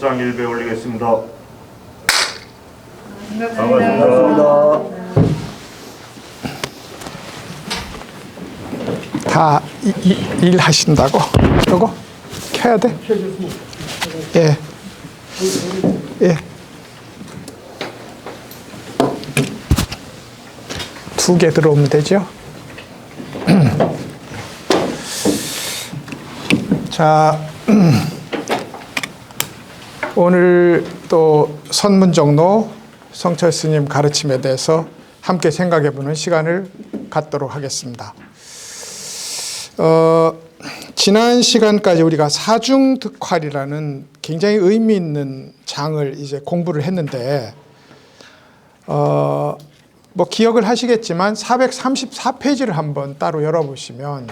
합장 1배 올리겠습니다. 반갑습니다. 다 일하신다고? 저거 켜야 돼? 예. 예. 두 개 들어오면 되죠? 자, 오늘 또 선문정로 성철 스님 가르침에 대해서 함께 생각해보는 시간을 갖도록 하겠습니다. 지난 시간까지 우리가 사중득활이라는 굉장히 의미 있는 장을 이제 공부를 했는데, 뭐 기억을 하시겠지만 434페이지를 한번 따로 열어보시면,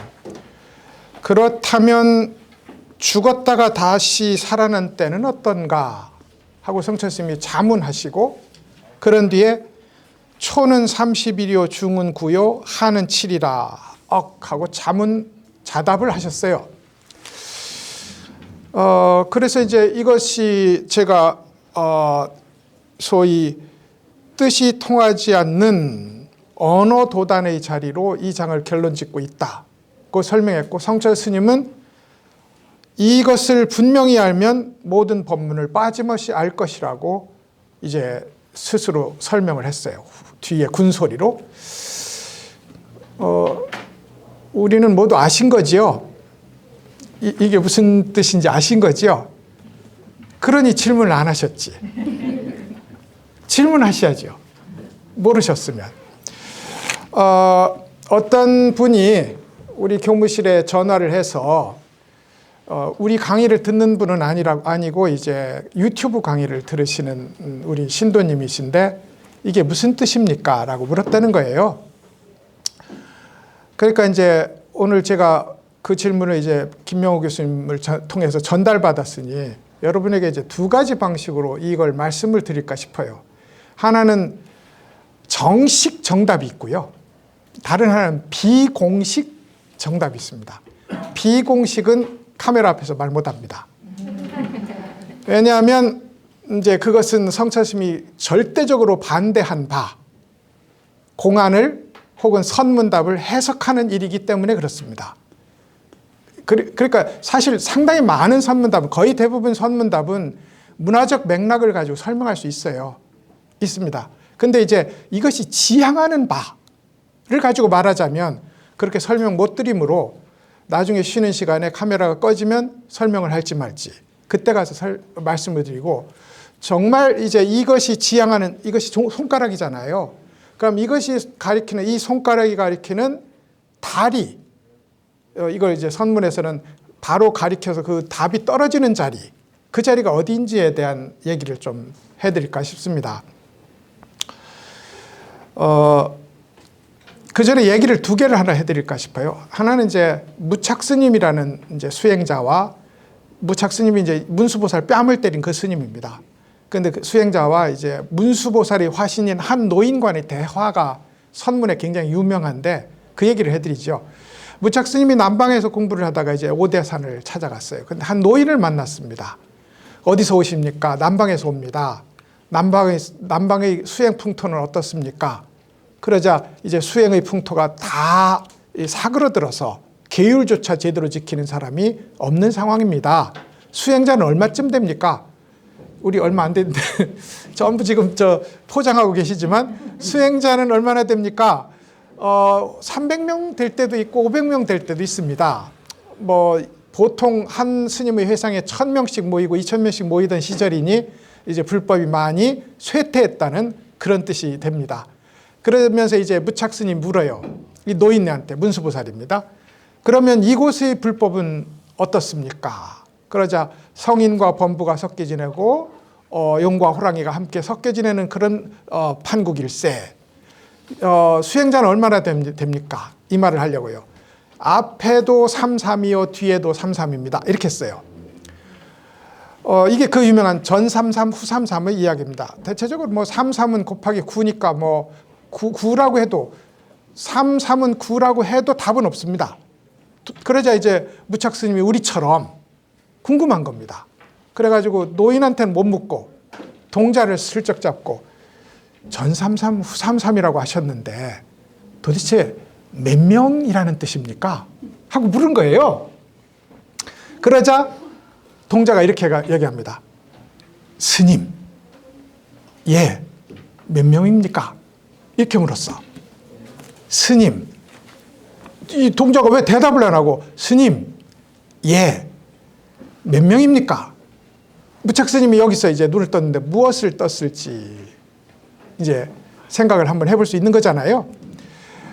그렇다면 죽었다가 다시 살아난 때는 어떤가 하고 성철 스님이 자문하시고, 그런 뒤에 초는 30이요 중은 9요 하는 7이라 하고 자답을 하셨어요. 그래서 이제 이것이 제가 소위 뜻이 통하지 않는 언어 도단의 자리로 이 장을 결론 짓고 있다고 설명했고, 성철 스님은 이것을 분명히 알면 모든 법문을 빠짐없이 알 것이라고 이제 스스로 설명을 했어요. 뒤에 군소리로. 우리는 모두 아신 거지요. 이게 무슨 뜻인지 아신 거지요. 그러니 질문을 안 하셨지. 질문하셔야죠. 모르셨으면. 어떤 분이 우리 교무실에 전화를 해서 우리 강의를 듣는 분은 아니고 이제 유튜브 강의를 들으시는 우리 신도님이신데 이게 무슨 뜻입니까? 라고 물었다는 거예요. 그러니까 이제 오늘 제가 그 질문을 이제 김명호 교수님을 통해서 전달받았으니 여러분에게 이제 두 가지 방식으로 이걸 말씀을 드릴까 싶어요. 하나는 정식 정답이 있고요. 다른 하나는 비공식 정답이 있습니다. 비공식은 카메라 앞에서 말 못합니다. 왜냐하면 이제 그것은 성철 스님이 절대적으로 반대한 바, 공안을 혹은 선문답을 해석하는 일이기 때문에 그렇습니다. 그러니까 사실 상당히 많은 선문답은, 거의 대부분 선문답은 문화적 맥락을 가지고 설명할 수 있습니다. 근데 이제 이것이 지향하는 바를 가지고 말하자면 그렇게 설명 못 드리므로 나중에 쉬는 시간에 카메라가 꺼지면 설명을 할지 말지 그때 가서 말씀을 드리고, 정말 이제 이것이 지향하는, 이것이 손가락이잖아요. 그럼 이것이 가리키는, 이 손가락이 가리키는 다리, 이걸 이제 선문에서는 바로 가리켜서 그 답이 떨어지는 자리, 그 자리가 어디인지에 대한 얘기를 좀 해드릴까 싶습니다. 그 전에 얘기를 두 개를 하나 해드릴까 싶어요. 하나는 이제 무착 스님이라는 이제 수행자와, 무착 스님이 이제 문수보살 뺨을 때린 그 스님입니다. 그런데 그 수행자와 이제 문수보살의 화신인 한 노인과의 대화가 선문에 굉장히 유명한데 그 얘기를 해드리죠. 무착 스님이 남방에서 공부를 하다가 이제 오대산을 찾아갔어요. 근데 한 노인을 만났습니다. 어디서 오십니까? 남방에서 옵니다. 남방의 수행 풍토는 어떻습니까? 그러자 이제 수행의 풍토가 다 사그러들어서 계율조차 제대로 지키는 사람이 없는 상황입니다. 수행자는 얼마쯤 됩니까? 우리 얼마 안 됐는데 전부 지금 포장하고 계시지만 수행자는 얼마나 됩니까? 300명 될 때도 있고 500명 될 때도 있습니다. 뭐 보통 한 스님의 회상에 1000명씩 모이고 2000명씩 모이던 시절이니 이제 불법이 많이 쇠퇴했다는 그런 뜻이 됩니다. 그러면서 이제 무착 스님 물어요. 이 노인네한테, 문수보살입니다. 그러면 이곳의 불법은 어떻습니까? 그러자 성인과 범부가 섞여 지내고 용과 호랑이가 함께 섞여 지내는 그런 판국일세. 수행자는 얼마나 됩니까? 이 말을 하려고요. 앞에도 33이요 뒤에도 33입니다. 이렇게 써요. 이게 그 유명한 전 33, 후 33의 이야기입니다. 대체적으로 뭐 33은 곱하기 9니까 뭐 9라고 해도 33은 9라고 해도 답은 없습니다. 그러자 이제 무착 스님이 우리처럼 궁금한 겁니다. 그래가지고 노인한테는 못 묻고 동자를 슬쩍 잡고 전삼삼 후삼삼이라고 하셨는데 도대체 몇 명이라는 뜻입니까? 하고 물은 거예요. 그러자 동자가 이렇게 얘기합니다. 스님, 예, 몇 명입니까? 이렇게 물었어. 스님, 이 동자가 왜 대답을 안 하고 스님, 예, 몇 명입니까? 무착스님이 여기서 이제 눈을 떴는데 무엇을 떴을지 이제 생각을 한번 해볼 수 있는 거잖아요.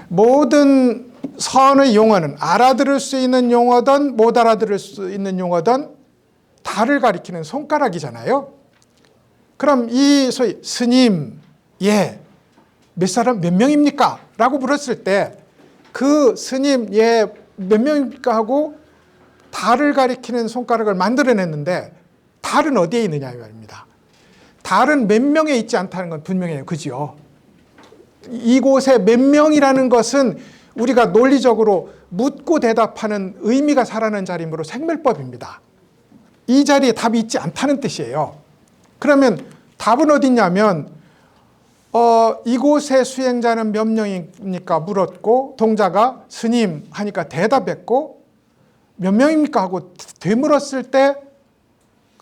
모든 선의 용어는 알아들을 수 있는 용어든 못 알아들을 수 있는 용어든 달을 가리키는 손가락이잖아요. 그럼 이 소위 스님, 예, 몇 명입니까? 라고 물었을 때 그 스님, 예, 몇 명입니까? 하고 달을 가리키는 손가락을 만들어냈는데 달은 어디에 있느냐 이 말입니다. 달은 몇 명에 있지 않다는 건 분명해요. 그죠? 이곳에 몇 명이라는 것은 우리가 논리적으로 묻고 대답하는 의미가 살아나는 자리이므로 생멸법입니다. 이 자리에 답이 있지 않다는 뜻이에요. 그러면 답은 어디 있냐면 이곳의 수행자는 몇 명입니까? 물었고 동자가 스님 하니까 대답했고 몇 명입니까? 하고 되물었을 때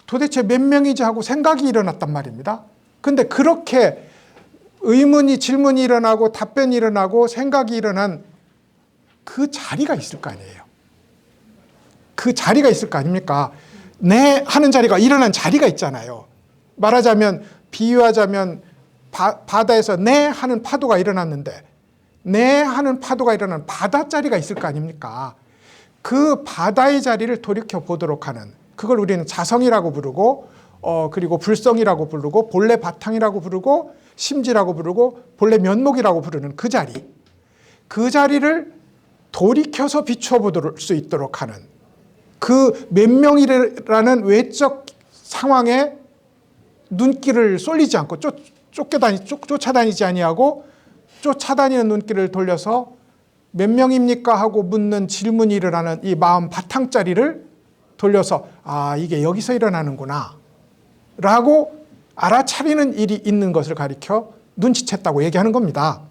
도대체 몇 명이지 하고 생각이 일어났단 말입니다. 근데 그렇게 의문이 질문이 일어나고 답변이 일어나고 생각이 일어난 그 자리가 있을 거 아니에요. 그 자리가 있을 거 아닙니까? 네 하는 자리가 일어난 자리가 있잖아요. 말하자면 비유하자면 바다에서 네 하는 파도가 일어났는데 네 하는 파도가 일어난 바다 자리가 있을 거 아닙니까? 그 바다의 자리를 돌이켜 보도록 하는 그걸 우리는 자성이라고 부르고 그리고 불성이라고 부르고 본래 바탕이라고 부르고 심지라고 부르고 본래 면목이라고 부르는 그 자리, 그 자리를 돌이켜서 비춰볼 수 있도록 하는 그 몇 명이라는 외적 상황에 눈길을 쏠리지 않고 쫓아다니지 아니하고 쫓아다니는 눈길을 돌려서 몇 명입니까? 하고 묻는 질문이 일어나는 이 마음 바탕자리를 돌려서 이게 여기서 일어나는구나 라고 알아차리는 일이 있는 것을 가리켜 눈치챘다고 얘기하는 겁니다.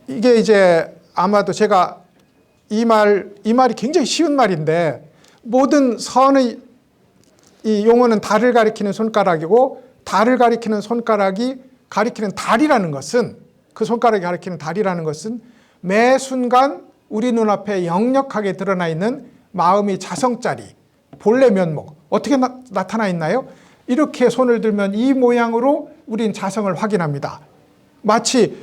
이게 이제 아마도 제가 이 말이 굉장히 쉬운 말인데 모든 선의 이 용어는 달을 가리키는 손가락이고 달을 가리키는 손가락이 가리키는 달이라는 것은 그 손가락이 가리키는 달이라는 것은 매 순간 우리 눈앞에 역력하게 드러나 있는 마음의 자성자리, 본래 면목 어떻게 나타나 있나요? 이렇게 손을 들면 이 모양으로 우리는 자성을 확인합니다. 마치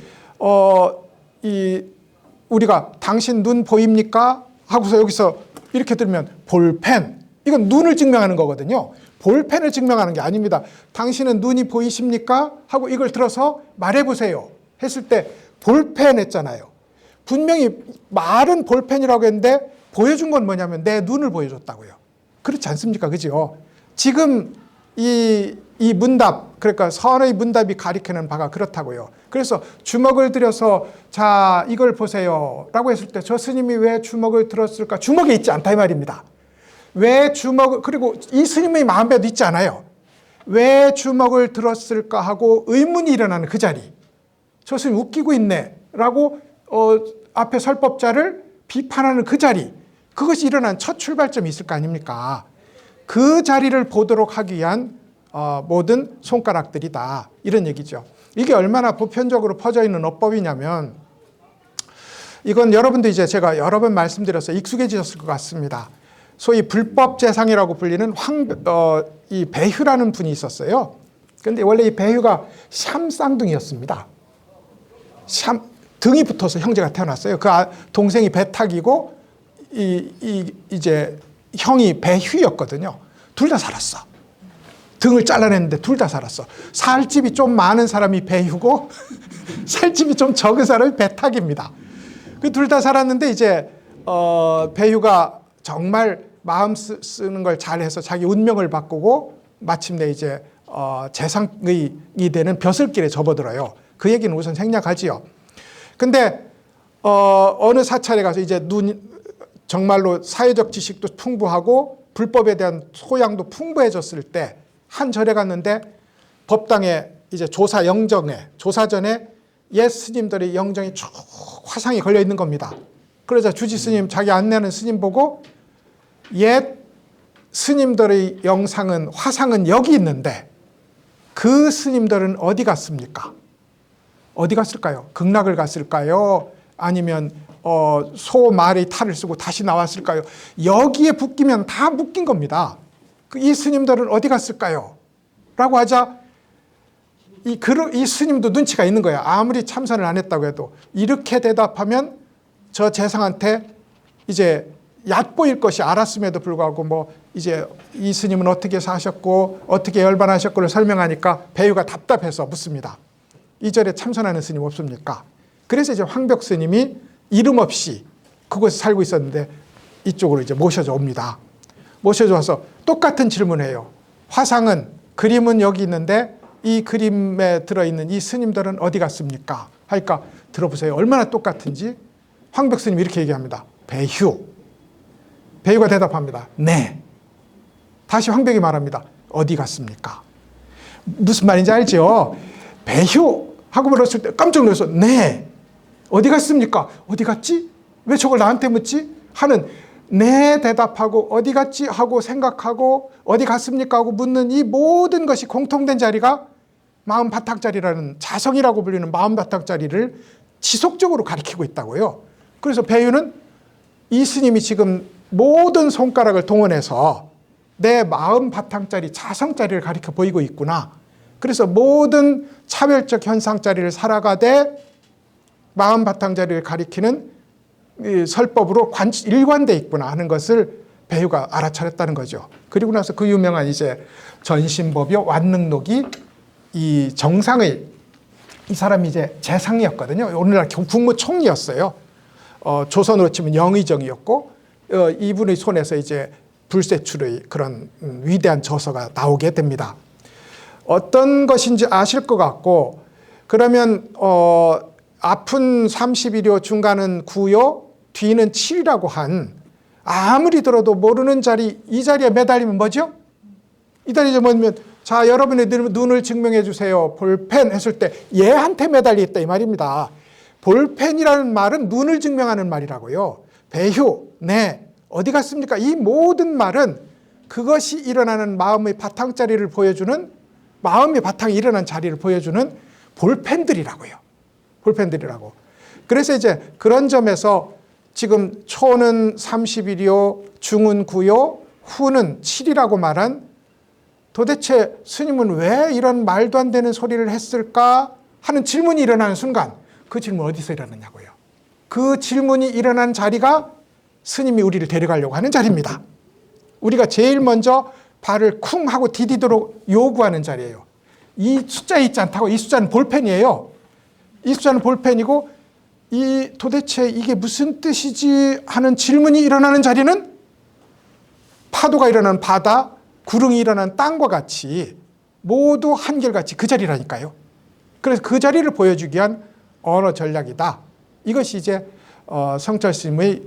우리가 당신 눈 보입니까? 하고서 여기서 이렇게 들면 볼펜, 이건 눈을 증명하는 거거든요. 볼펜을 증명하는 게 아닙니다. 당신은 눈이 보이십니까? 하고 이걸 들어서 말해보세요 했을 때 볼펜 했잖아요. 분명히 말은 볼펜이라고 했는데 보여준 건 뭐냐면 내 눈을 보여줬다고요. 그렇지 않습니까? 그죠? 지금 이 문답, 그러니까 선의 문답이 가리키는 바가 그렇다고요. 그래서 주먹을 들여서 자 이걸 보세요 라고 했을 때 저 스님이 왜 주먹을 들었을까? 주먹에 있지 않다 이 말입니다. 왜 주먹을, 그리고 이 스님의 마음에도 있지 않아요. 왜 주먹을 들었을까 하고 의문이 일어나는 그 자리. 저 스님 웃기고 있네 라고 앞에 설법자를 비판하는 그 자리. 그것이 일어난 첫 출발점이 있을 거 아닙니까? 그 자리를 보도록 하기 위한 모든 손가락들이다. 이런 얘기죠. 이게 얼마나 보편적으로 퍼져 있는 어법이냐면 이건 여러분도 이제 제가 여러 번 말씀드려서 익숙해지셨을 것 같습니다. 소위 불법 재상이라고 불리는 이 배휴라는 분이 있었어요. 그런데 원래 이 배휴가 샴쌍둥이였습니다. 등이 붙어서 형제가 태어났어요. 그 동생이 배탁이고 이제 형이 배휴였거든요. 둘 다 살았어. 등을 잘라냈는데 둘 다 살았어. 살집이 좀 많은 사람이 배휴고 살집이 좀 적은 사람이 배탁입니다. 그 둘 다 살았는데 이제 배휴가 정말 마음 쓰는 걸 잘해서 자기 운명을 바꾸고 마침내 이제 재상이 되는 벼슬길에 접어들어요. 그 얘기는 우선 생략하지요. 근데 어느 사찰에 가서 이제 정말로 사회적 지식도 풍부하고 불법에 대한 소양도 풍부해졌을 때 한 절에 갔는데 법당에 이제 조사 전에 옛 스님들의 영정이 쭉 화상이 걸려 있는 겁니다. 그러자 주지 스님 자기 안내하는 스님 보고 옛 스님들의 화상은 여기 있는데 그 스님들은 어디 갔습니까? 어디 갔을까요? 극락을 갔을까요? 아니면 소 말의 탈을 쓰고 다시 나왔을까요? 여기에 묶이면 다 묶인 겁니다. 이 스님들은 어디 갔을까요? 라고 하자 이 스님도 눈치가 있는 거야. 아무리 참선을 안 했다고 해도 이렇게 대답하면 저 재상한테 이제 얕보일 것이 알았음에도 불구하고 뭐 이제 이 스님은 어떻게 사셨고 어떻게 열반하셨고를 설명하니까 배유가 답답해서 묻습니다. 이 절에 참선하는 스님 없습니까? 그래서 이제 황벽 스님이 이름 없이 그곳에 살고 있었는데 이쪽으로 이제 모셔져 옵니다. 모셔져 와서 똑같은 질문해요. 화상은 그림은 여기 있는데 이 그림에 들어있는 이 스님들은 어디 갔습니까? 하니까 들어보세요. 얼마나 똑같은지. 황벽 스님이 이렇게 얘기합니다. 배유가 대답합니다. 네. 다시 황벽이 말합니다. 어디 갔습니까? 무슨 말인지 알죠? 배휴 하고 물었을 때 깜짝 놀라서 네. 어디 갔습니까? 어디 갔지? 왜 저걸 나한테 묻지? 하는 네 대답하고 어디 갔지? 하고 생각하고 어디 갔습니까? 하고 묻는 이 모든 것이 공통된 자리가 마음바탕자리라는 자성이라고 불리는 마음바탕자리를 지속적으로 가리키고 있다고요. 그래서 배유는 이 스님이 지금 모든 손가락을 동원해서 내 마음바탕자리, 자성자리를 가리켜 보이고 있구나. 그래서 모든 차별적 현상자리를 살아가되 마음바탕자리를 가리키는 설법으로 일관돼 있구나 하는 것을 배유가 알아차렸다는 거죠. 그리고 나서 그 유명한 이제 전신법요 완능록이 이 정상의 이 사람이 이제 재상이었거든요. 오늘날 국무총리였어요. 조선으로 치면 영의정이었고 이분의 손에서 이제 불세출의 그런 위대한 저서가 나오게 됩니다. 어떤 것인지 아실 것 같고 그러면 앞은 31요 중간은 9요 뒤는 7이라고 한 아무리 들어도 모르는 자리 이 자리에 매달리면 뭐죠? 이 자리에 뭐냐면 자 여러분의 눈을 증명해 주세요. 볼펜 했을 때 얘한테 매달려 있다 이 말입니다. 볼펜이라는 말은 눈을 증명하는 말이라고요. 배휴, 네, 어디 갔습니까? 이 모든 말은 그것이 일어나는 마음의 바탕자리를 보여주는 마음의 바탕이 일어난 자리를 보여주는 볼펜들이라고요. 볼펜들이라고. 그래서 이제 그런 점에서 지금 초는 31이요, 중은 9요, 후는 7이라고 말한 도대체 스님은 왜 이런 말도 안 되는 소리를 했을까 하는 질문이 일어나는 순간 그 질문 어디서 일어나냐고요. 그 질문이 일어난 자리가 스님이 우리를 데려가려고 하는 자리입니다. 우리가 제일 먼저 발을 쿵 하고 디디도록 요구하는 자리예요. 이 숫자에 있지 않다고. 이 숫자는 볼펜이에요. 이 숫자는 볼펜이고 이 도대체 이게 무슨 뜻이지 하는 질문이 일어나는 자리는 파도가 일어나는 바다, 구릉이 일어나는 땅과 같이 모두 한결같이 그 자리라니까요. 그래서 그 자리를 보여주기 위한 언어 전략이다. 이것이 이제 성철 스님의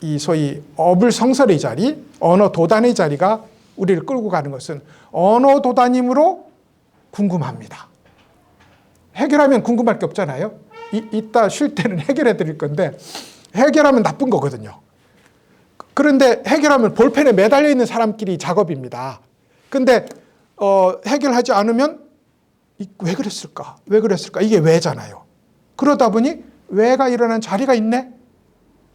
이 소위 어불성설의 자리, 언어 도단의 자리가 우리를 끌고 가는 것은 언어 도단임으로 궁금합니다. 해결하면 궁금할 게 없잖아요. 이따 쉴 때는 해결해 드릴 건데 해결하면 나쁜 거거든요. 그런데 해결하면 볼펜에 매달려 있는 사람끼리 작업입니다. 근데 해결하지 않으면 왜 그랬을까? 왜 그랬을까? 이게 왜잖아요. 그러다 보니 왜가 일어난 자리가 있네?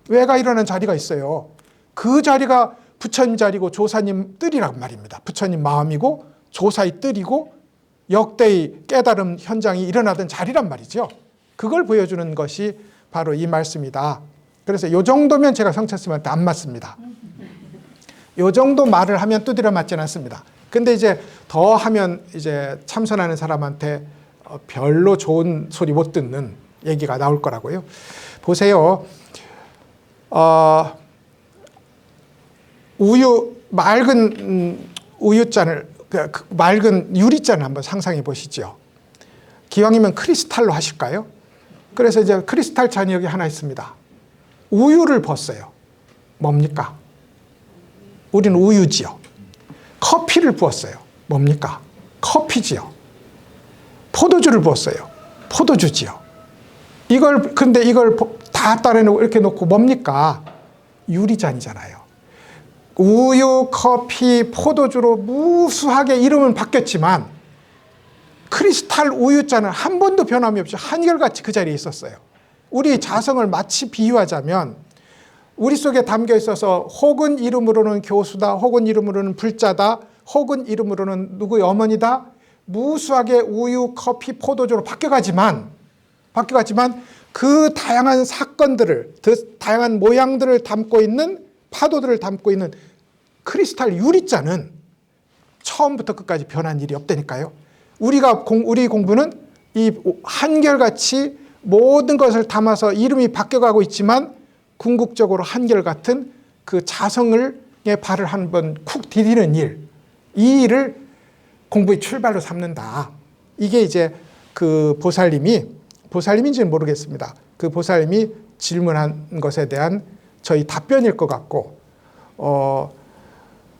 왜가 일어난 자리가 있어요. 그 자리가 부처님 자리고 조사님 뜰이란 말입니다. 부처님 마음이고 조사의 뜰이고 역대의 깨달음 현장이 일어나던 자리란 말이죠. 그걸 보여주는 것이 바로 이 말씀이다. 그래서 이 정도면 제가 성철스님한테 안 맞습니다. 이 정도 말을 하면 두드려 맞지는 않습니다. 근데 이제 더 하면 이제 참선하는 사람한테 별로 좋은 소리 못 듣는 얘기가 나올 거라고요. 보세요. 맑은 우유잔을, 맑은 유리잔을 한번 상상해 보시죠. 기왕이면 크리스탈로 하실까요? 그래서 이제 크리스탈 잔이 여기 하나 있습니다. 우유를 붓어요. 뭡니까? 우리는 우유지요. 커피를 부었어요. 뭡니까? 커피지요. 포도주를 부었어요. 포도주지요. 근데 이걸 다 따라놓고 이렇게 놓고 뭡니까? 유리잔이잖아요. 우유, 커피, 포도주로 무수하게 이름은 바뀌었지만 크리스탈 우유잔은 한 번도 변함이 없이 한결같이 그 자리에 있었어요. 우리 자성을 마치 비유하자면 우리 속에 담겨 있어서 혹은 이름으로는 교수다, 혹은 이름으로는 불자다, 혹은 이름으로는 누구의 어머니다, 무수하게 우유, 커피, 포도주로 바뀌어가지만 그 다양한 사건들을, 그 다양한 모양들을 담고 있는, 파도들을 담고 있는 크리스탈 유리잔은 처음부터 끝까지 변한 일이 없다니까요. 우리 공부는 이 한결같이 모든 것을 담아서 이름이 바뀌어가고 있지만 궁극적으로 한결같은 그 자성의 발을 한 번 쿡 디디는 일, 이 일을 공부의 출발로 삼는다. 이게 이제 그 보살님인지는 모르겠습니다. 그 보살님이 질문한 것에 대한 저희 답변일 것 같고,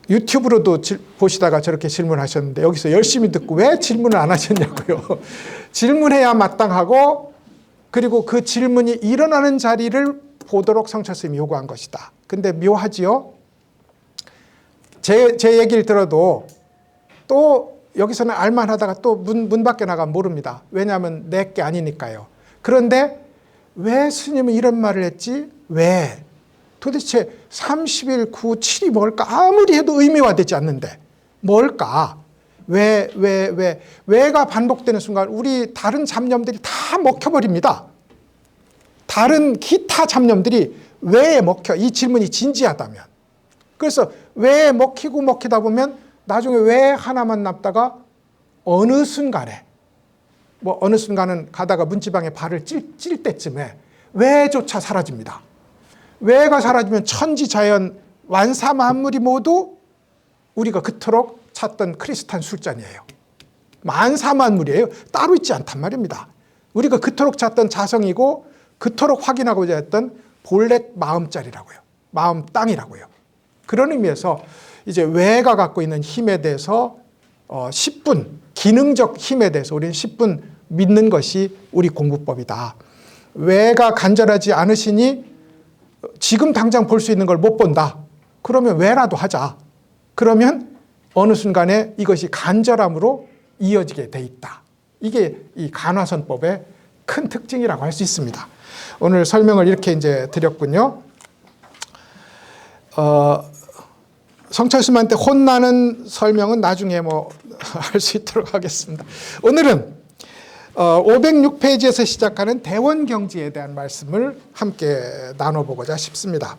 유튜브로도 보시다가 저렇게 질문하셨는데 여기서 열심히 듣고 왜 질문을 안 하셨냐고요. 질문해야 마땅하고, 그리고 그 질문이 일어나는 자리를 보도록 성철 스님이 요구한 것이다. 근데 묘하지요? 제 얘기를 들어도 또 여기서는 알만하다가 또 문 밖에 나가면 모릅니다. 왜냐하면 내게 아니니까요. 그런데 왜 스님은 이런 말을 했지? 왜? 도대체 30일 9, 7이 뭘까? 아무리 해도 의미화되지 않는데 뭘까? 왜가 반복되는 순간 우리 다른 잡념들이 다 먹혀버립니다. 다른 기타 잡념들이 왜에 먹혀? 이 질문이 진지하다면. 그래서 왜 먹히다 보면 나중에 왜 하나만 남다가 어느 순간에, 어느 순간은 가다가 문지방에 발을 찔 때쯤에 왜조차 사라집니다. 왜가 사라지면 천지자연 완사만물이 모두 우리가 그토록 찾던 크리스탄 술잔이에요. 만사만물이에요. 따로 있지 않단 말입니다. 우리가 그토록 찾던 자성이고 그토록 확인하고자 했던 본래 마음자리라고요. 마음 땅이라고요. 그런 의미에서 이제 왜가 갖고 있는 힘에 대해서 10분, 기능적 힘에 대해서 우리는 10분 믿는 것이 우리 공부법이다. 왜가 간절하지 않으시니 지금 당장 볼 수 있는 걸 못 본다. 그러면 왜라도 하자. 그러면 어느 순간에 이것이 간절함으로 이어지게 돼 있다. 이게 이 간화선법의 큰 특징이라고 할 수 있습니다. 오늘 설명을 이렇게 이제 드렸군요. 성철스님한테 혼나는 설명은 나중에 할 수 있도록 하겠습니다. 오늘은 506페이지에서 시작하는 대원경지에 대한 말씀을 함께 나눠보고자 싶습니다.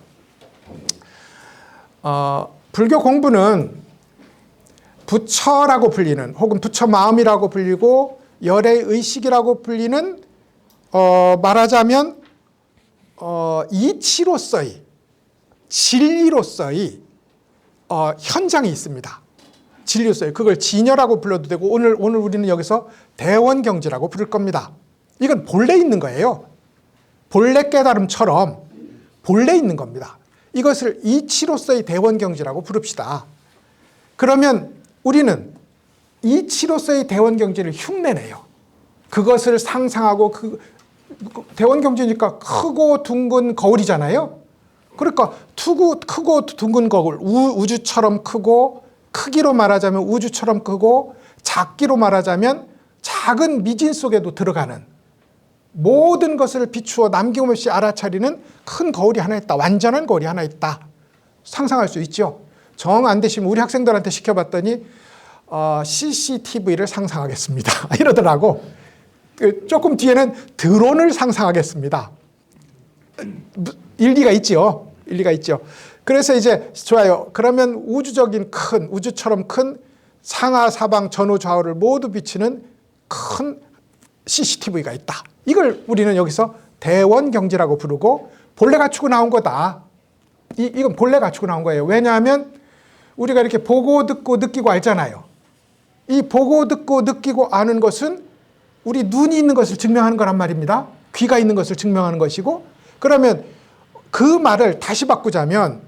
불교 공부는 부처라고 불리는, 혹은 부처 마음이라고 불리고 열애의식이라고 불리는 말하자면 이치로서의, 진리로서의 현장이 있습니다. 진리로서의, 그걸 진여라고 불러도 되고 오늘 우리는 여기서 대원경지라고 부를 겁니다. 이건 본래 있는 거예요. 본래 깨달음처럼 본래 있는 겁니다. 이것을 이치로서의 대원경지라고 부릅시다. 그러면 우리는 이치로서의 대원경지를 흉내내요. 그것을 상상하고, 대원경지니까 크고 둥근 거울이잖아요. 그러니까 크고 둥근 거울, 우주처럼 크고, 크기로 말하자면 우주처럼 크고, 작기로 말하자면 작은 미진 속에도 들어가는, 모든 것을 비추어 남김없이 알아차리는 큰 거울이 하나 있다. 완전한 거울이 하나 있다. 상상할 수 있죠. 정 안 되시면 우리 학생들한테 시켜봤더니 CCTV를 상상하겠습니다. 이러더라고. 조금 뒤에는 드론을 상상하겠습니다. 일리가 있죠. 일리가 있죠. 그래서 이제 좋아요. 그러면 우주처럼 큰 상하 사방 전후 좌우를 모두 비치는 큰 CCTV가 있다. 이걸 우리는 여기서 대원경지라고 부르고 본래 갖추고 나온 거다. 이건 본래 갖추고 나온 거예요. 왜냐하면 우리가 이렇게 보고 듣고 느끼고 알잖아요. 이 보고 듣고 느끼고 아는 것은 우리 눈이 있는 것을 증명하는 거란 말입니다. 귀가 있는 것을 증명하는 것이고, 그러면 그 말을 다시 바꾸자면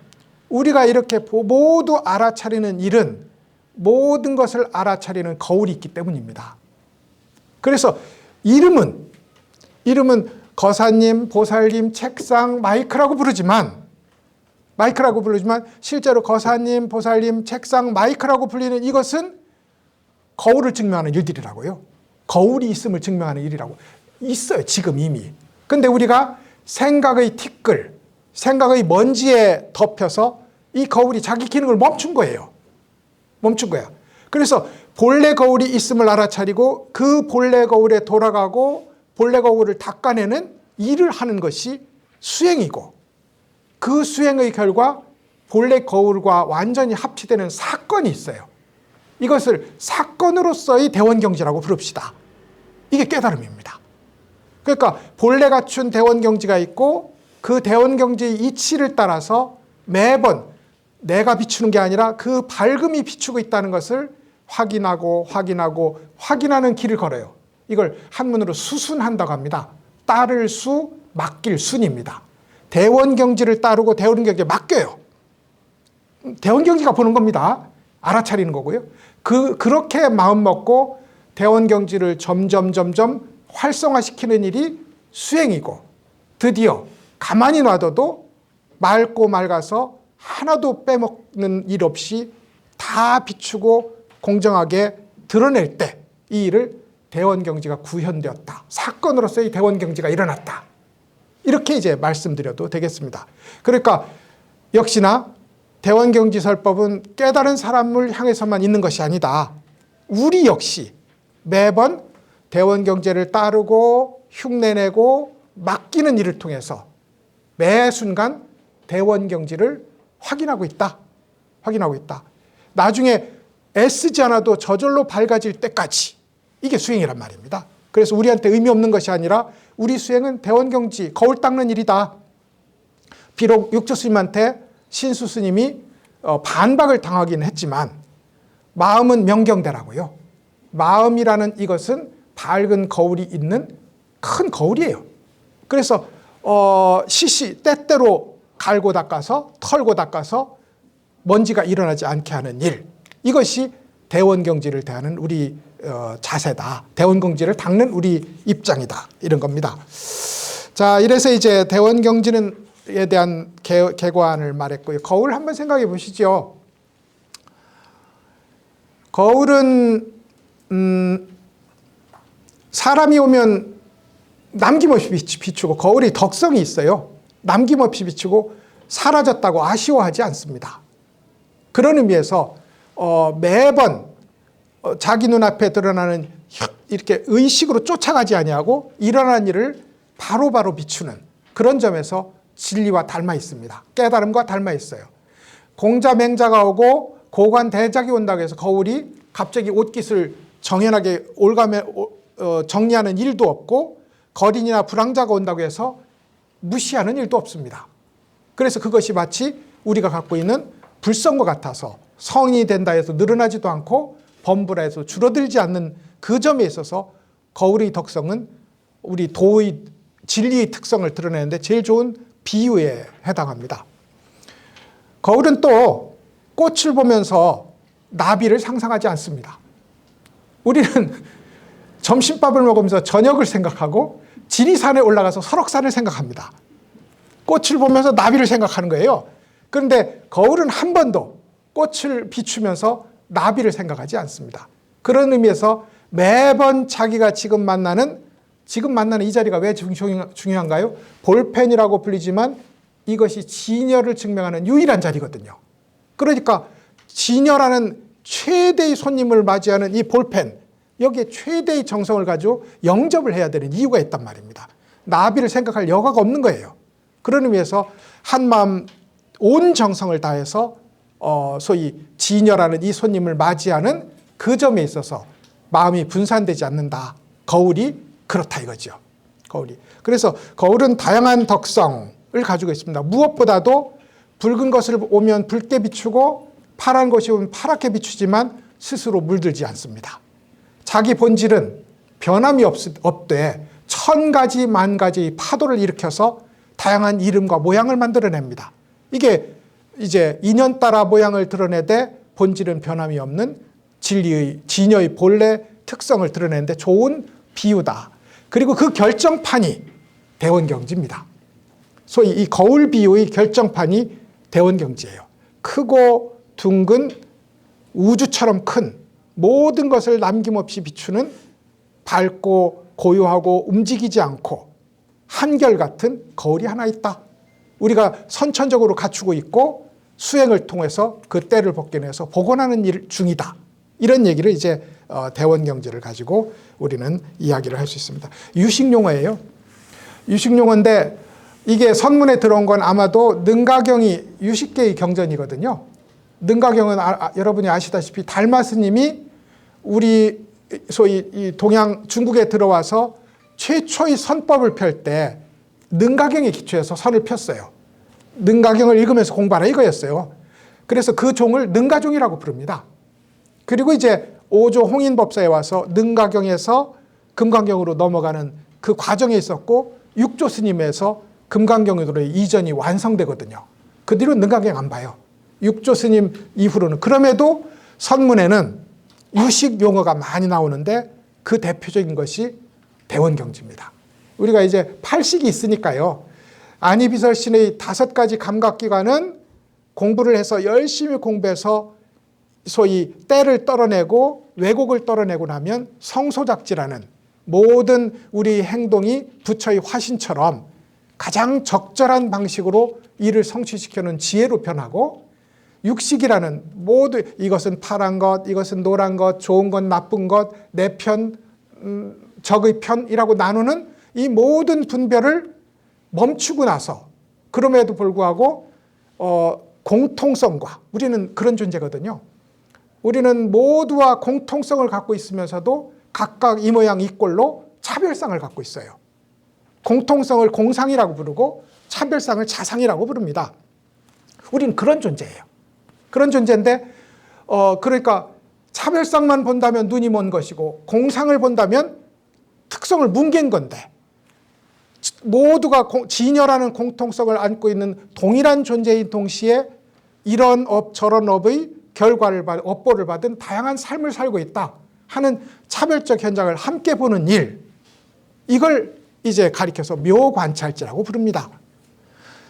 우리가 이렇게 모두 알아차리는 일은 모든 것을 알아차리는 거울이 있기 때문입니다. 그래서 이름은 거사님, 보살님, 책상, 마이크라고 부르지만 실제로 거사님, 보살님, 책상, 마이크라고 불리는 이것은 거울을 증명하는 일들이라고요. 거울이 있음을 증명하는 일이라고. 있어요, 지금 이미. 근데 우리가 생각의 티끌, 생각의 먼지에 덮여서 이 거울이 자기 기능을 멈춘 거예요. 멈춘 거야. 그래서 본래 거울이 있음을 알아차리고 그 본래 거울에 돌아가고 본래 거울을 닦아내는 일을 하는 것이 수행이고, 그 수행의 결과 본래 거울과 완전히 합치되는 사건이 있어요. 이것을 사건으로서의 대원경지라고 부릅시다. 이게 깨달음입니다. 그러니까 본래 갖춘 대원경지가 있고 그 대원경지의 이치를 따라서 매번 내가 비추는 게 아니라 그 밝음이 비추고 있다는 것을 확인하는 길을 걸어요. 이걸 한문으로 수순한다고 합니다. 따를 수, 맡길 순입니다. 대원경지를 따르고 대원경지에 맡겨요. 대원경지가 보는 겁니다. 알아차리는 거고요. 그렇게 마음 먹고 대원경지를 점점 활성화시키는 일이 수행이고, 드디어 가만히 놔둬도 맑고 맑아서 하나도 빼먹는 일 없이 다 비추고 공정하게 드러낼 때 이 일을 대원경지가 구현되었다. 사건으로서의 대원경지가 일어났다. 이렇게 이제 말씀드려도 되겠습니다. 그러니까 역시나 대원경지설법은 깨달은 사람을 향해서만 있는 것이 아니다. 우리 역시 매번 대원경지를 따르고 흉내내고 맡기는 일을 통해서 매 순간 대원경지를 확인하고 있다. 나중에 애쓰지 않아도 저절로 밝아질 때까지, 이게 수행이란 말입니다. 그래서 우리한테 의미 없는 것이 아니라 우리 수행은 대원경지, 거울 닦는 일이다. 비록 육조스님한테 신수스님이 반박을 당하긴 했지만 마음은 명경대라고요. 마음이라는 이것은 밝은 거울이 있는 큰 거울이에요. 그래서 때때로 갈고 닦아서, 털고 닦아서 먼지가 일어나지 않게 하는 일, 이것이 대원경지를 대하는 우리 자세다. 대원경지를 닦는 우리 입장이다. 이런 겁니다. 자, 이래서 이제 대원경지에 대한 개관을 말했고요. 거울 한번 생각해 보시죠. 거울은 사람이 오면 남김없이 비추고, 거울이 덕성이 있어요. 남김없이 비추고 사라졌다고 아쉬워하지 않습니다. 그런 의미에서 매번 자기 눈앞에 드러나는 이렇게 의식으로 쫓아가지 아니하고 일어나는 일을 바로바로 비추는 그런 점에서 진리와 닮아 있습니다. 깨달음과 닮아 있어요. 공자 맹자가 오고 고관 대작이 온다고 해서 거울이 갑자기 옷깃을 정연하게 정리하는 일도 없고, 거린이나 불황자가 온다고 해서 무시하는 일도 없습니다. 그래서 그것이 마치 우리가 갖고 있는 불성과 같아서 성이 된다 해서 늘어나지도 않고 범부라 해서 줄어들지 않는 그 점에 있어서 거울의 덕성은 우리 도의 진리의 특성을 드러내는데 제일 좋은 비유에 해당합니다. 거울은 또 꽃을 보면서 나비를 상상하지 않습니다. 우리는 점심밥을 먹으면서 저녁을 생각하고 지리산에 올라가서 설악산을 생각합니다. 꽃을 보면서 나비를 생각하는 거예요. 그런데 거울은 한 번도 꽃을 비추면서 나비를 생각하지 않습니다. 그런 의미에서 매번 자기가 지금 만나는 이 자리가 왜 중요한가요? 볼펜이라고 불리지만 이것이 진여를 증명하는 유일한 자리거든요. 그러니까 진여라는 최대의 손님을 맞이하는 이 볼펜, 여기에 최대의 정성을 가지고 영접을 해야 되는 이유가 있단 말입니다. 나비를 생각할 여가가 없는 거예요. 그런 의미에서 한마음 온 정성을 다해서 소위 진여라는 이 손님을 맞이하는 그 점에 있어서 마음이 분산되지 않는다. 거울이 그렇다 이거죠. 거울이. 그래서 거울은 다양한 덕성을 가지고 있습니다. 무엇보다도 붉은 것을 오면 붉게 비추고 파란 것이 오면 파랗게 비추지만 스스로 물들지 않습니다. 자기 본질은 변함이 없되 1000가지 만가지의 파도를 일으켜서 다양한 이름과 모양을 만들어냅니다. 이게 이제 인연 따라 모양을 드러내되 본질은 변함이 없는 진리의 진여의 본래 특성을 드러내는데 좋은 비유다. 그리고 그 결정판이 대원경지입니다. 소위 이 거울 비유의 결정판이 대원경지예요. 크고 둥근 우주처럼 큰 모든 것을 남김없이 비추는 밝고 고요하고 움직이지 않고 한결같은 거울이 하나 있다. 우리가 선천적으로 갖추고 있고 수행을 통해서 그 때를 벗겨내서 복원하는 일 중이다. 이런 얘기를 이제 대원경지를 가지고 우리는 이야기를 할 수 있습니다. 유식용어예요. 유식용어인데 이게 선문에 들어온 건 아마도 능가경이 유식계의 경전이거든요. 능가경은 여러분이 아시다시피 달마 스님이 우리 소위 이 동양 중국에 들어와서 최초의 선법을 펼 때 능가경에 기초해서 선을 폈어요. 능가경을 읽으면서 공부하라 이거였어요. 그래서 그 종을 능가종이라고 부릅니다. 그리고 이제 5조 홍인법사에 와서 능가경에서 금강경으로 넘어가는 그 과정에 있었고 6조 스님에서 금강경으로 이전이 완성되거든요. 그 뒤로 능가경 안 봐요. 6조 스님 이후로는. 그럼에도 선문에는 유식 용어가 많이 나오는데 그 대표적인 것이 대원경지입니다. 우리가 이제 8식이 있으니까요. 안이비설신의 5가지 감각기관은 공부를 해서 열심히 공부해서 소위 때를 떨어내고 왜곡을 떨어내고 나면 성소작지라는 모든 우리 행동이 부처의 화신처럼 가장 적절한 방식으로 이를 성취시켜놓은 지혜로 변하고 육식이라는 모두 이것은 파란 것, 이것은 노란 것, 좋은 것, 나쁜 것, 내 편, 적의 편이라고 나누는 이 모든 분별을 멈추고 나서 그럼에도 불구하고 공통성과 우리는 그런 존재거든요. 우리는 모두와 공통성을 갖고 있으면서도 각각 이 모양 이 꼴로 차별상을 갖고 있어요. 공통성을 공상이라고 부르고 차별상을 자상이라고 부릅니다. 우리는 그런 존재예요. 그런 존재인데 그러니까 차별상만 본다면 눈이 먼 것이고 공상을 본다면 특성을 뭉갠 건데 모두가 진여라는 공통성을 안고 있는 동일한 존재인 동시에 이런 업 저런 업의 결과를 업보를 받은 다양한 삶을 살고 있다 하는 차별적 현장을 함께 보는 일, 이걸 이제 가리켜서 묘관찰지라고 부릅니다.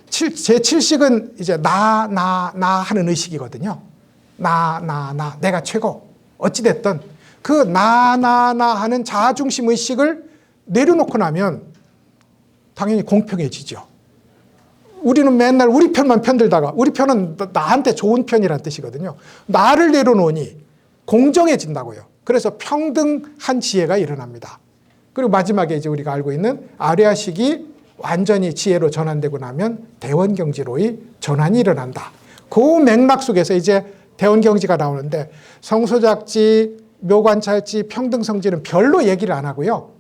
제7식은 이제 나 하는 의식이거든요. 나 내가 최고. 어찌됐든 그 나 하는 자아중심 의식을 내려놓고 나면 당연히 공평해지죠. 우리는 맨날 우리 편만 편들다가, 우리 편은 나한테 좋은 편이라는 뜻이거든요. 나를 내려놓으니 공정해진다고요. 그래서 평등한 지혜가 일어납니다. 그리고 마지막에 이제 우리가 알고 있는 아뢰아식이 완전히 지혜로 전환되고 나면 대원경지로의 전환이 일어난다. 그 맥락 속에서 이제 대원경지가 나오는데 성소작지, 묘관찰지, 평등성지는 별로 얘기를 안 하고요.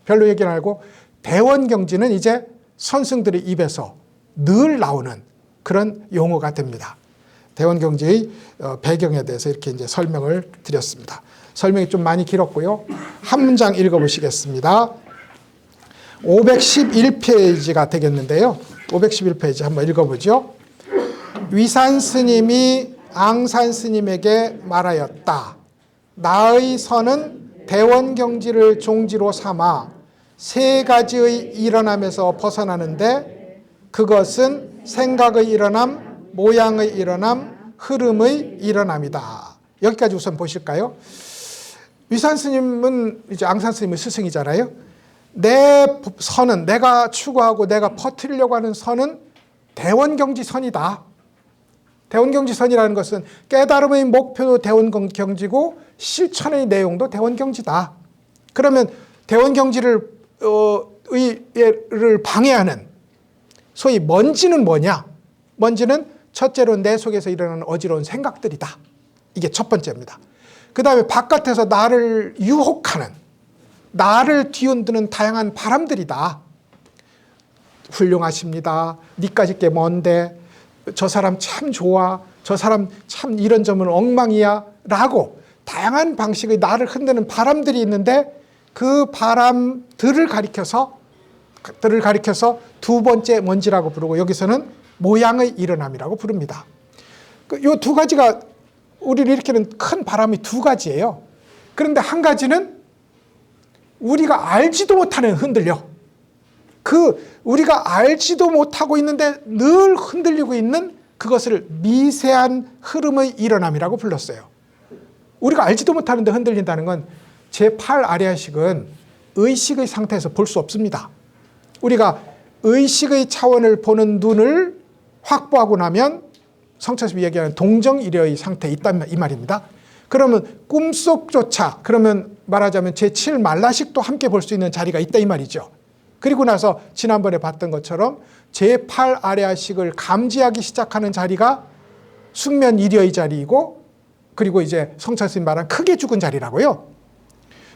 별로 얘기를 안 하고 대원경지는 이제 선승들의 입에서 늘 나오는 그런 용어가 됩니다. 대원경지의 배경에 대해서 이렇게 이제 설명을 드렸습니다. 설명이 좀 많이 길었고요. 한 문장 읽어보시겠습니다. 511페이지가 되겠는데요. 511페이지 한번 읽어보죠. 위산 스님이 앙산 스님에게 말하였다. 나의 선은 대원경지를 종지로 삼아 3가지의 일어남에서 벗어나는데 그것은 생각의 일어남, 모양의 일어남, 흐름의 일어남이다. 여기까지 우선 보실까요? 위산 스님은 이제 앙산 스님의 스승이잖아요. 내 선은, 내가 추구하고 내가 퍼뜨리려고 하는 선은 대원경지선이다. 대원경지선이라는 것은 깨달음의 목표도 대원경지고 실천의 내용도 대원경지다. 그러면 대원경지를 방해하는 소위 먼지는 뭐냐? 먼지는 첫째로 내 속에서 일어나는 어지러운 생각들이다. 이게 첫 번째입니다. 그 다음에 바깥에서 나를 유혹하는, 나를 뒤흔드는 다양한 바람들이다. 훌륭하십니다. 니까지 게 뭔데? 저 사람 참 좋아. 저 사람 참 이런 점은 엉망이야. 라고 다양한 방식의 나를 흔드는 바람들이 있는데 그 바람들을 가리켜서 두 번째 먼지라고 부르고 여기서는 모양의 일어남이라고 부릅니다. 이 두 가지가 우리를 일으키는 큰 바람이 두 가지예요. 그런데 한 가지는 우리가 알지도 못하는 흔들려. 우리가 알지도 못하고 있는데 늘 흔들리고 있는 그것을 미세한 흐름의 일어남이라고 불렀어요. 우리가 알지도 못하는데 흔들린다는 건 제8 아래아식은 의식의 상태에서 볼 수 없습니다. 우리가 의식의 차원을 보는 눈을 확보하고 나면 성찰습이 얘기하는 동정이려의 상태에 있다 이 말입니다. 그러면 꿈속조차, 그러면 말하자면 제7 말라식도 함께 볼 수 있는 자리가 있다 이 말이죠. 그리고 나서 지난번에 봤던 것처럼 제8 아래아식을 감지하기 시작하는 자리가 숙면 이려의 자리이고, 그리고 이제 성찰스님 말한 크게 죽은 자리라고요.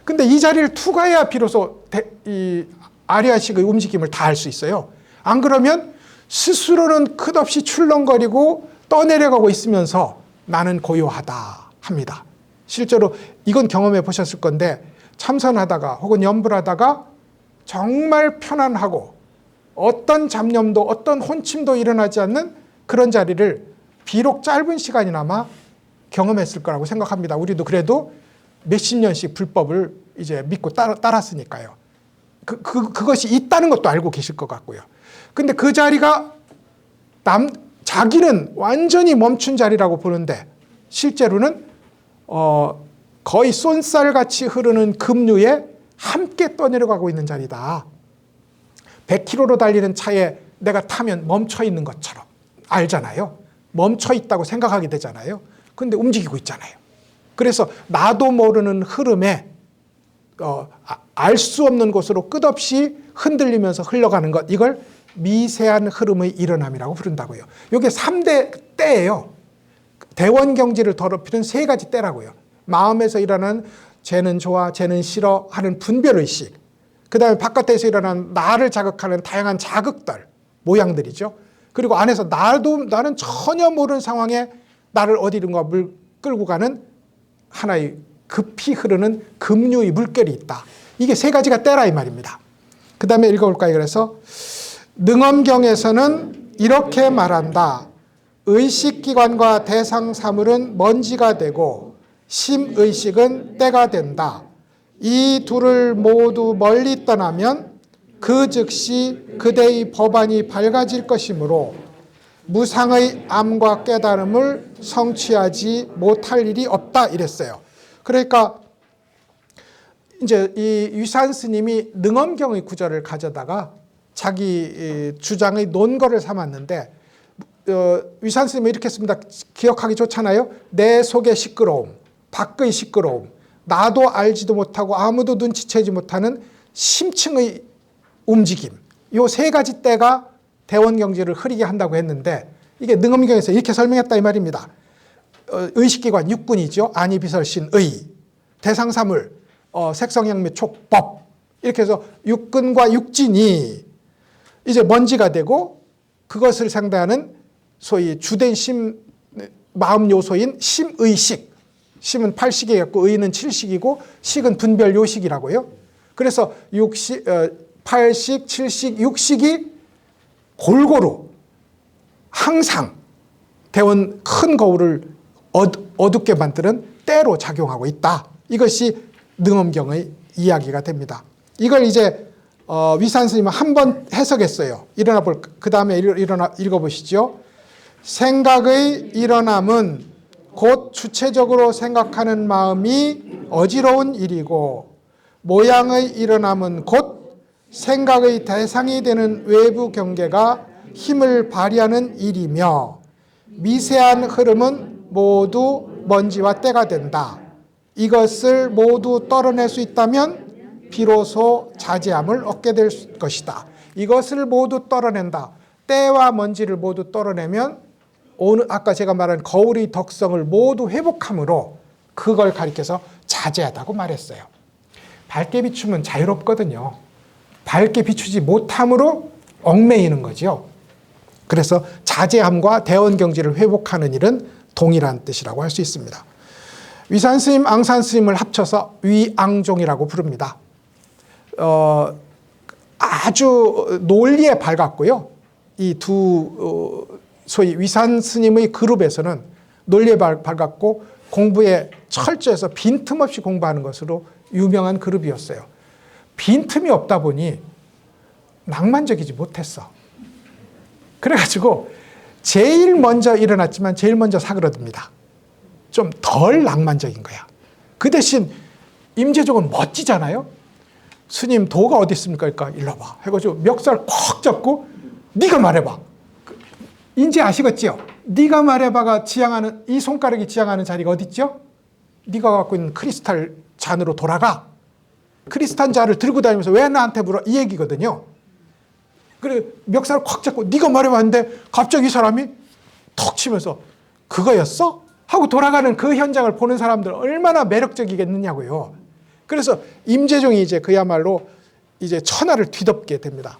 근데 이 자리를 투과해야 비로소 이 아래아식의 움직임을 다 할 수 있어요. 안 그러면 스스로는 끝없이 출렁거리고 떠내려가고 있으면서 나는 고요하다 합니다. 실제로 이건 경험해 보셨을 건데, 참선하다가 혹은 염불하다가 정말 편안하고 어떤 잡념도 어떤 혼침도 일어나지 않는 그런 자리를 비록 짧은 시간이나마 경험했을 거라고 생각합니다. 우리도 그래도 몇십 년씩 불법을 이제 믿고 따랐으니까요. 그것이 있다는 것도 알고 계실 것 같고요. 근데 그 자리가 자기는 완전히 멈춘 자리라고 보는데, 실제로는 거의 쏜살같이 흐르는 급류에 함께 떠내려가고 있는 자리다. 100km로 달리는 차에 내가 타면 멈춰 있는 것처럼 알잖아요. 멈춰 있다고 생각하게 되잖아요. 근데 움직이고 있잖아요. 그래서 나도 모르는 흐름에 알 수 없는 곳으로 끝없이 흔들리면서 흘러가는 것, 이걸 미세한 흐름의 일어남이라고 부른다고요. 이게 3대 때예요. 대원경지를 더럽히는 3가지 때라고요. 마음에서 일어나는 쟤는 좋아, 쟤는 싫어 하는 분별의식, 그 다음에 바깥에서 일어나는 나를 자극하는 다양한 자극들, 모양들이죠. 그리고 안에서 나는 전혀 모르는 상황에 나를 어디론가 끌고 가는 하나의 급히 흐르는 급류의 물결이 있다. 이게 3가지가 때라 이 말입니다. 그 다음에 읽어볼까요? 그래서 능엄경에서는 이렇게 말한다. 의식기관과 대상 사물은 먼지가 되고 심의식은 때가 된다. 이 둘을 모두 멀리 떠나면 그 즉시 그대의 법안이 밝아질 것이므로 무상의 암과 깨달음을 성취하지 못할 일이 없다 이랬어요. 그러니까 이제 이 위산 스님이 능엄경의 구절을 가져다가 자기 주장의 논거를 삼았는데, 위산 스님은 이렇게 씁니다. 기억하기 좋잖아요. 내 속의 시끄러움, 밖의 시끄러움, 나도 알지도 못하고 아무도 눈치채지 못하는 심층의 움직임, 이 3가지 때가 대원경지를 흐리게 한다고 했는데, 이게 능엄경에서 이렇게 설명했다 이 말입니다. 의식기관 육군이죠. 안이 비설신 의, 대상사물 색성향미 촉법, 이렇게 해서 육근과 육진이 이제 먼지가 되고, 그것을 상대하는 소위 주된 마음 요소인 심의식, 심은 8식이겠고 의는 7식이고 식은 분별 요식이라고요. 그래서 8식, 7식, 6식이 골고루 항상 대원 큰 거울을 어둡게 만드는 때로 작용하고 있다. 이것이 능엄경의 이야기가 됩니다. 이걸 이제 위산 스님은 한 번 해석했어요. 그 다음에 읽어보시죠. 생각의 일어남은 곧 주체적으로 생각하는 마음이 어지러운 일이고, 모양의 일어남은 곧 생각의 대상이 되는 외부 경계가 힘을 발휘하는 일이며, 미세한 흐름은 모두 먼지와 때가 된다. 이것을 모두 떨어낼 수 있다면 비로소 자제함을 얻게 될 것이다. 이것을 모두 떨어낸다. 때와 먼지를 모두 떨어내면 아까 제가 말한 거울의 덕성을 모두 회복함으로 그걸 가리켜서 자제하다고 말했어요. 밝게 비추면 자유롭거든요. 밝게 비추지 못함으로 얽매이는 거죠. 그래서 자제함과 대원경지를 회복하는 일은 동일한 뜻이라고 할 수 있습니다. 위산스님, 앙산스님을 합쳐서 위앙종이라고 부릅니다. 아주 논리에 밝았고요. 이 두 소위 위산스님의 그룹에서는 논리에 밝았고 공부에 철저해서 빈틈없이 공부하는 것으로 유명한 그룹이었어요. 빈틈이 없다 보니 낭만적이지 못했어. 그래가지고 제일 먼저 일어났지만 제일 먼저 사그러듭니다. 좀 덜 낭만적인 거야. 그 대신 임재종은 멋지잖아요. 스님 도가 어디 있습니까? 그러니까 일로 와봐 해가지고 멱살 콕 잡고 네가 말해봐. 인지 아시겠지요? 네가 말해봐가 지향하는, 이 손가락이 지향하는 자리가 어디 있죠? 네가 갖고 있는 크리스탈 잔으로 돌아가. 크리스탈 잔을 들고 다니면서 왜 나한테 물어? 이 얘기거든요. 그래 멱살을 콱 잡고 네가 말해봐 하는데 갑자기 이 사람이 턱 치면서 그거였어? 하고 돌아가는 그 현장을 보는 사람들 얼마나 매력적이겠느냐고요. 그래서 임재종이 이제 그야말로 이제 천하를 뒤덮게 됩니다.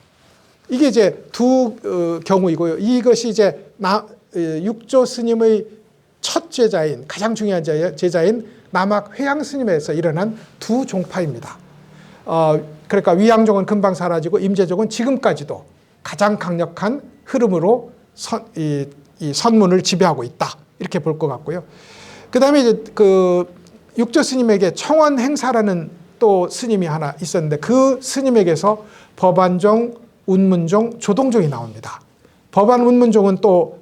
이게 이제 두 경우이고요. 이것이 이제 육조 스님의 첫 제자인, 가장 중요한 제자인 남학 회양 스님에서 일어난 두 종파입니다. 그러니까 위양종은 금방 사라지고 임재종은 지금까지도 가장 강력한 흐름으로 이 선문을 지배하고 있다. 이렇게 볼 것 같고요. 그 다음에 이제 그 육조 스님에게 청원 행사라는 또 스님이 하나 있었는데 그 스님에게서 법안종, 운문종, 조동종이 나옵니다. 법안, 운문종은 또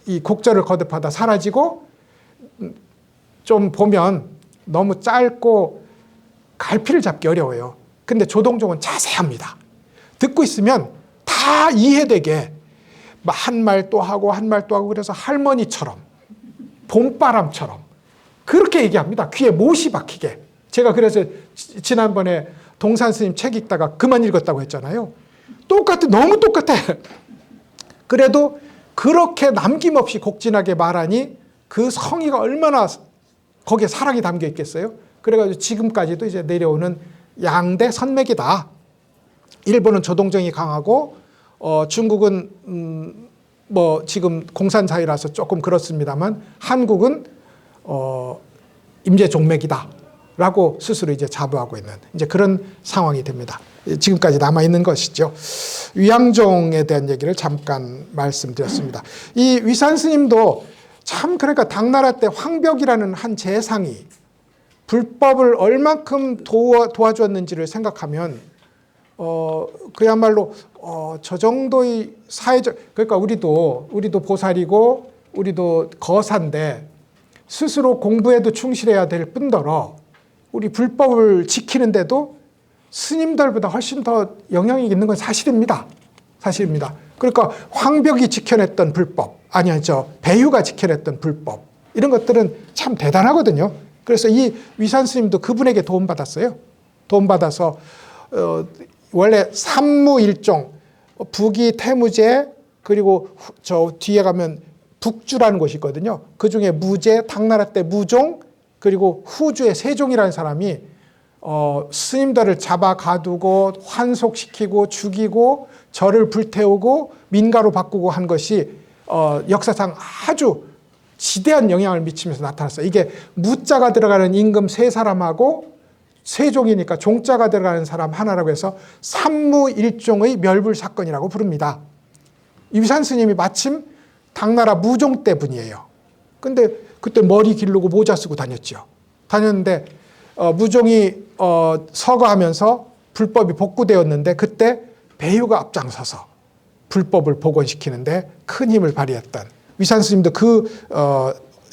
이 곡절을 거듭하다 사라지고 좀 보면 너무 짧고 갈피를 잡기 어려워요. 근데 조동종은 자세합니다. 듣고 있으면 다 이해되게 한 말 또 하고 한 말 또 하고 그래서 할머니처럼 봄바람처럼 그렇게 얘기합니다. 귀에 못이 박히게. 제가 그래서 지난번에 동산 스님 책 읽다가 그만 읽었다고 했잖아요. 똑같아. 너무 똑같아. 그래도 그렇게 남김없이 곡진하게 말하니 그 성의가 얼마나 거기에 사랑이 담겨 있겠어요? 그래가지고 지금까지도 이제 내려오는 양대 선맥이다. 일본은 조동종이 강하고 중국은 뭐 지금 공산사회라서 조금 그렇습니다만 한국은 임재종맥이다 라고 스스로 이제 자부하고 있는 이제 그런 상황이 됩니다. 지금까지 남아있는 것이죠. 위양종에 대한 얘기를 잠깐 말씀드렸습니다. 이 위산 스님도 참 그러니까 당나라 때 황벽이라는 한 재상이 불법을 얼만큼 도와줬는지를 생각하면 그야말로 저 정도의 사회적, 그러니까 우리도 보살이고 우리도 거사인데 스스로 공부에도 충실해야 될 뿐더러 우리 불법을 지키는데도 스님들보다 훨씬 더 영향이 있는 건 사실입니다. 사실입니다. 그러니까 황벽이 지켜냈던 불법, 배유가 지켜냈던 불법 이런 것들은 참 대단하거든요. 그래서 이 위산 스님도 그분에게 도움받았어요. 도움받아서 원래 삼무일종, 북이 태무제, 그리고 저 뒤에 가면 북주라는 곳이 있거든요. 그 중에 무제, 당나라 때 무종, 그리고 후주의 세종이라는 사람이 스님들을 잡아 가두고 환속시키고 죽이고 절을 불태우고 민가로 바꾸고 한 것이 역사상 아주 지대한 영향을 미치면서 나타났어요. 이게 무자가 들어가는 임금 세 사람하고 세종이니까 종자가 들어가는 사람 하나라고 해서 삼무일종의 멸불 사건이라고 부릅니다. 위산 스님이 마침 당나라 무종 때 분이에요. 근데 그때 머리 기르고 모자 쓰고 다녔죠. 다녔는데 무종이 서거하면서 불법이 복구되었는데 그때 배유가 앞장서서 불법을 복원시키는데 큰 힘을 발휘했던 위산 스님도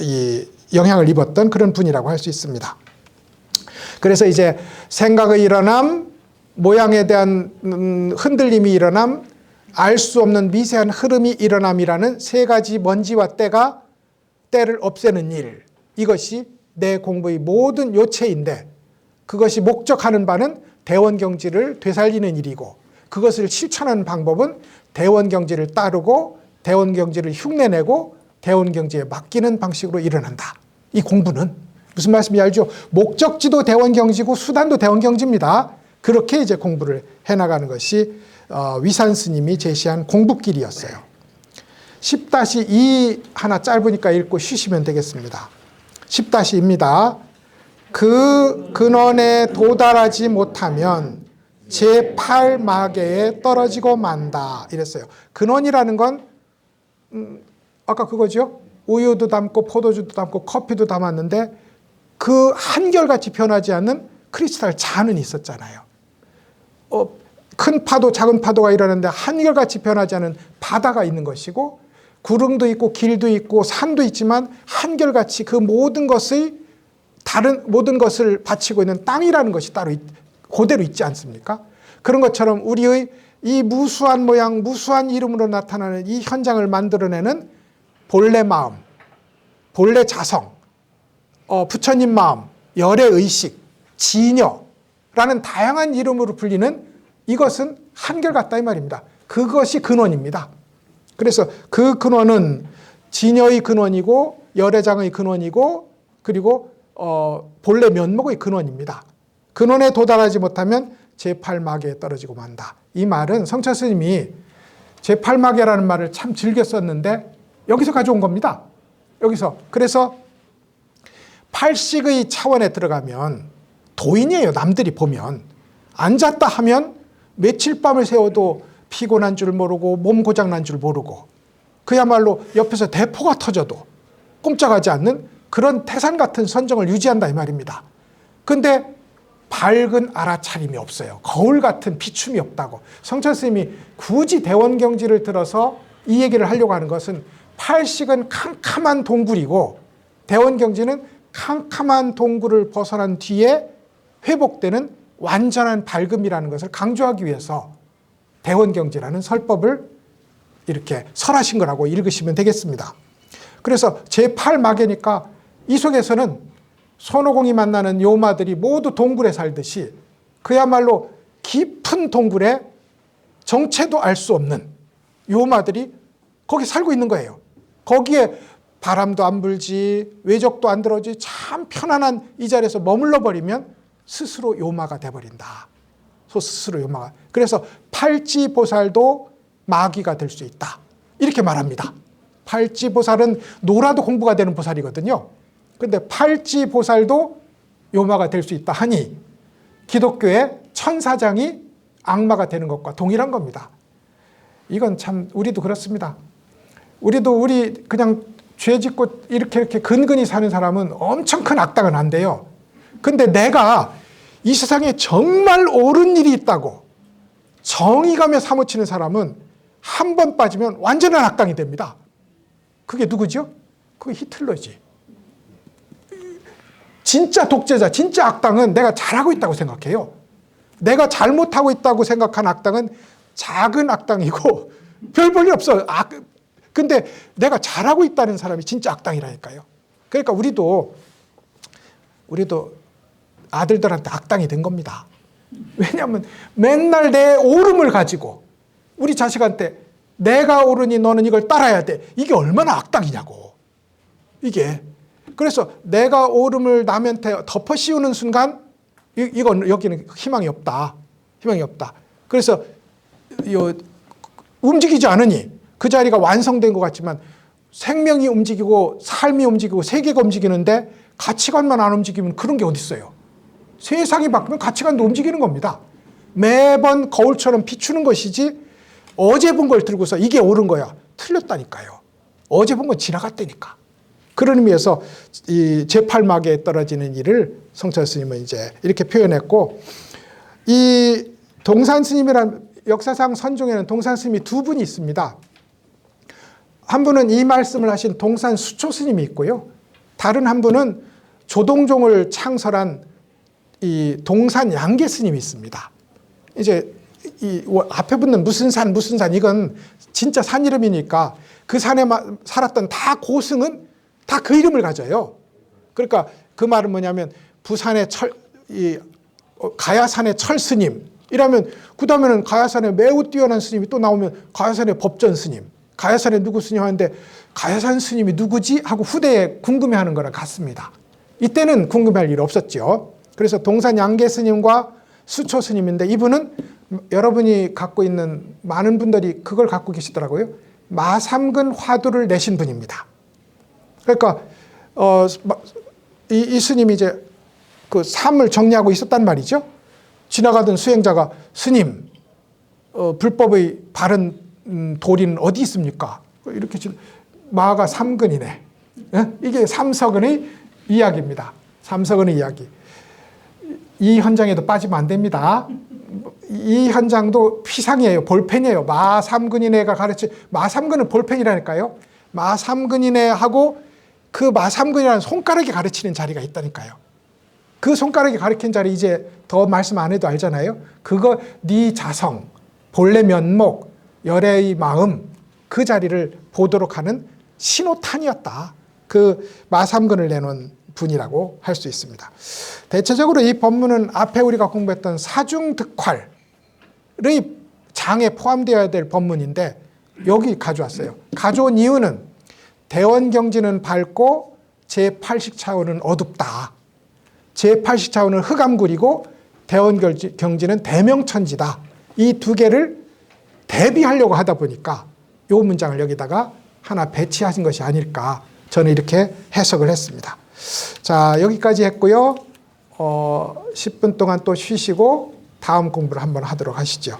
이 영향을 입었던 그런 분이라고 할 수 있습니다. 그래서 이제 생각의 일어남, 모양에 대한 흔들림이 일어남, 알 수 없는 미세한 흐름이 일어남이라는 세 가지 먼지와 때를 없애는 일, 이것이 내 공부의 모든 요체인데 그것이 목적하는 바는 대원경지를 되살리는 일이고 그것을 실천하는 방법은 대원경지를 따르고 대원경지를 흉내내고 대원경지에 맡기는 방식으로 일어난다. 이 공부는 무슨 말씀인지 알죠? 목적지도 대원경지고 수단도 대원경지입니다. 그렇게 이제 공부를 해나가는 것이 위산 스님이 제시한 공부길이었어요. 10-2 하나 짧으니까 읽고 쉬시면 되겠습니다. 10-2입니다. 그 근원에 도달하지 못하면 제8마계에 떨어지고 만다 이랬어요. 근원이라는 건 아까 그거죠. 우유도 담고 포도주도 담고 커피도 담았는데 그 한결같이 변하지 않는 크리스탈 잔은 있었잖아요. 큰 파도 작은 파도가 일어나는데 한결같이 변하지 않은 바다가 있는 것이고 구름도 있고 길도 있고 산도 있지만 한결같이 그 모든 것의 다른 모든 것을 바치고 있는 땅이라는 것이 따로 그대로 있지 않습니까? 그런 것처럼 우리의 이 무수한 모양, 무수한 이름으로 나타나는 이 현장을 만들어내는 본래 마음, 본래 자성, 부처님 마음, 열애 의식, 진여라는 다양한 이름으로 불리는 이것은 한결같다 이 말입니다. 그것이 근원입니다. 그래서 그 근원은 진여의 근원이고 열애장의 근원이고 그리고 본래 면목의 근원입니다. 근원에 도달하지 못하면 제8마계에 떨어지고 만다. 이 말은 성철 스님이 제8마계라는 말을 참 즐겨 썼는데 여기서 가져온 겁니다. 여기서. 그래서 팔식의 차원에 들어가면 도인이에요. 남들이 보면. 앉았다 하면 며칠 밤을 새워도 피곤한 줄 모르고 몸 고장난 줄 모르고 그야말로 옆에서 대포가 터져도 꼼짝하지 않는 그런 태산 같은 선정을 유지한다 이 말입니다. 근데 밝은 알아차림이 없어요. 거울 같은 비춤이 없다고. 성철 스님이 굳이 대원경지를 들어서 이 얘기를 하려고 하는 것은 팔식은 캄캄한 동굴이고 대원경지는 캄캄한 동굴을 벗어난 뒤에 회복되는 완전한 밝음이라는 것을 강조하기 위해서 대원경지라는 설법을 이렇게 설하신 거라고 읽으시면 되겠습니다. 그래서 제8마계니까 이 속에서는 손오공이 만나는 요마들이 모두 동굴에 살듯이 그야말로 깊은 동굴에 정체도 알 수 없는 요마들이 거기 살고 있는 거예요. 거기에 바람도 안 불지 외적도 안 들어오지 참 편안한 이 자리에서 머물러 버리면 스스로 요마가 돼버린다. 스스로 요마가. 그래서 팔지보살도 마귀가 될 수 있다. 이렇게 말합니다. 팔지보살은 놀아도 공부가 되는 보살이거든요. 그런데 팔지보살도 요마가 될 수 있다 하니 기독교의 천사장이 악마가 되는 것과 동일한 겁니다. 이건 참 우리도 그렇습니다. 우리도 그냥 죄 짓고 이렇게 근근히 사는 사람은 엄청 큰 악당은 안 돼요. 근데 내가 이 세상에 정말 옳은 일이 있다고 정의감에 사무치는 사람은 한 번 빠지면 완전한 악당이 됩니다. 그게 누구죠? 그게 히틀러지. 진짜 독재자, 진짜 악당은 내가 잘하고 있다고 생각해요. 내가 잘못하고 있다고 생각한 악당은 작은 악당이고 별 볼 일 없어. 근데 내가 잘하고 있다는 사람이 진짜 악당이라니까요. 그러니까 우리도 아들들한테 악당이 된 겁니다. 왜냐하면 맨날 내 옳음을 가지고 우리 자식한테 내가 옳으니 너는 이걸 따라야 돼. 이게 얼마나 악당이냐고. 이게. 그래서 내가 옳음을 남한테 덮어 씌우는 순간 이건 여기는 희망이 없다. 희망이 없다. 그래서 움직이지 않으니 그 자리가 완성된 것 같지만 생명이 움직이고 삶이 움직이고 세계가 움직이는데 가치관만 안 움직이면 그런 게 어디 있어요. 세상이 바뀌면 가치관도 움직이는 겁니다. 매번 거울처럼 비추는 것이지 어제 본 걸 들고서 이게 옳은 거야. 틀렸다니까요. 어제 본 건 지나갔다니까. 그런 의미에서 이 제8마계에 떨어지는 일을 성철 스님은 이제 이렇게 표현했고, 이 동산 스님이란 역사상 선종에는 동산 스님이 두 분이 있습니다. 한 분은 이 말씀을 하신 동산 수초 스님이 있고요. 다른 한 분은 조동종을 창설한 이 동산 양계 스님이 있습니다. 이제 이 앞에 붙는 무슨 산 이건 진짜 산 이름이니까 그 산에 살았던 다 고승은 다 그 이름을 가져요. 그러니까 그 말은 뭐냐면 부산의 가야산의 철 스님 이라면 그 다음에는 가야산에 매우 뛰어난 스님이 또 나오면 가야산의 법전 스님, 가야산에 누구 스님 하는데 가야산 스님이 누구지? 하고 후대에 궁금해하는 거랑 같습니다. 이때는 궁금해할 일 없었죠. 그래서 동산 양계 스님과 수초 스님인데 이분은 여러분이 갖고 있는 많은 분들이 그걸 갖고 계시더라고요. 마삼근 화두를 내신 분입니다. 그러니까 이 스님이 이제 그 삶을 정리하고 있었단 말이죠. 지나가던 수행자가 스님 불법의 바른 도리는 어디 있습니까? 이렇게 마가 삼근이네. 이게 삼석은의 이야기입니다. 삼석은의 이야기. 이 현장에도 빠지면 안 됩니다. 이 현장도 피상이에요. 볼펜이에요. 마삼근이네가 마삼근은 볼펜이라니까요. 마삼근이네하고 그 마삼근이라는 손가락이 가르치는 자리가 있다니까요. 그 손가락이 가르친 자리 이제 더 말씀 안 해도 알잖아요. 그거 네 자성, 본래 면목, 열애의 마음 그 자리를 보도록 하는 신호탄이었다. 그 마삼근을 내놓은 분이라고 할 수 있습니다. 대체적으로 이 법문은 앞에 우리가 공부했던 사중득활의 장에 포함되어야 될 법문인데 여기 가져왔어요. 가져온 이유는 대원경지는 밝고 제8식 어둡다. 제8식 흑암굴이고 대원경지는 대명천지다. 이 두 개를 대비하려고 하다 보니까 이 문장을 여기다가 하나 배치하신 것이 아닐까 저는 이렇게 해석을 했습니다. 자, 여기까지 했고요. 10분 동안 또 쉬시고 다음 공부를 한번 하도록 하시죠.